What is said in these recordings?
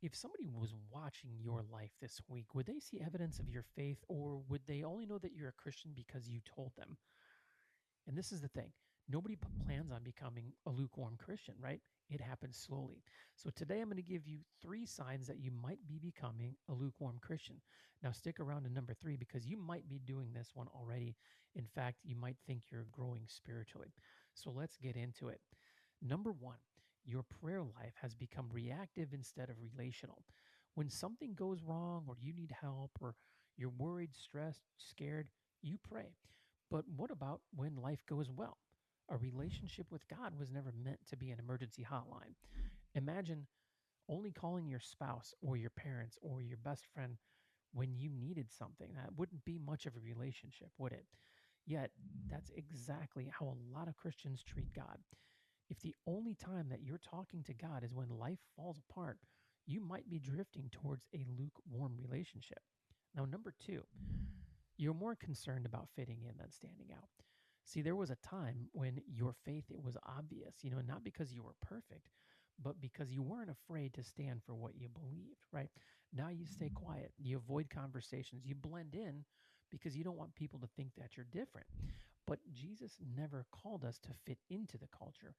If somebody was watching your life this week, would they see evidence of your faith or would they only know that you're a Christian because you told them? And this is the thing, nobody plans on becoming a lukewarm Christian, right? It happens slowly. So today I'm going to give you three signs that you might be becoming a lukewarm Christian. Now, stick around to number three because you might be doing this one already. In fact, you might think you're growing spiritually. So let's get into it. Number one, your prayer life has become reactive instead of relational. When something goes wrong or you need help or you're worried, stressed, scared, you pray. But what about when life goes well? A relationship with God was never meant to be an emergency hotline. Imagine only calling your spouse or your parents or your best friend when you needed something. That wouldn't be much of a relationship, would it? Yet, that's exactly how a lot of Christians treat God. If the only time that you're talking to God is when life falls apart, you might be drifting towards a lukewarm relationship. Now, number two, you're more concerned about fitting in than standing out. See, there was a time when your faith it was obvious, not because you were perfect, but because you weren't afraid to stand for what you believed, right? Now you stay quiet, you avoid conversations, you blend in because you don't want people to think that you're different. But Jesus never called us to fit into the culture.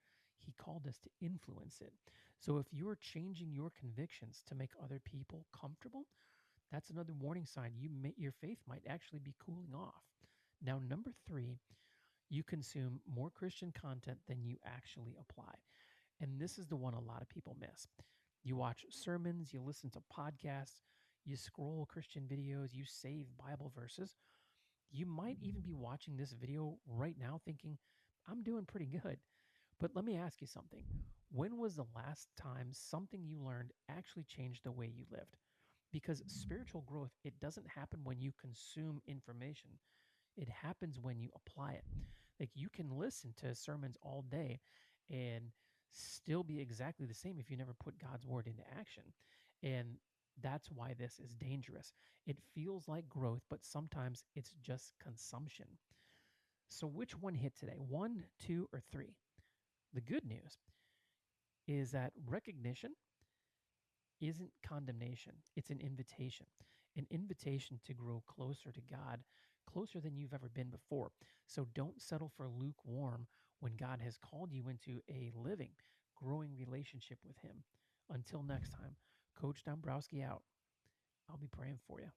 He called us to influence it. So if you're changing your convictions to make other people comfortable, that's another warning sign. Your faith might actually be cooling off. Now, number three, you consume more Christian content than you actually apply. And this is the one a lot of people miss. You watch sermons, you listen to podcasts, you scroll Christian videos, you save Bible verses. You might even be watching this video right now thinking, I'm doing pretty good. But let me ask you something. When was the last time something you learned actually changed the way you lived? Because spiritual growth, it doesn't happen when you consume information. It happens when you apply it. Like you can listen to sermons all day and still be exactly the same if you never put God's word into action. And that's why this is dangerous. It feels like growth, but sometimes it's just consumption. So which one hit today? One, two, or three? The good news is that recognition isn't condemnation. It's an invitation to grow closer to God, closer than you've ever been before. So don't settle for lukewarm when God has called you into a living, growing relationship with Him. Until next time, Coach Dombrowski out. I'll be praying for you.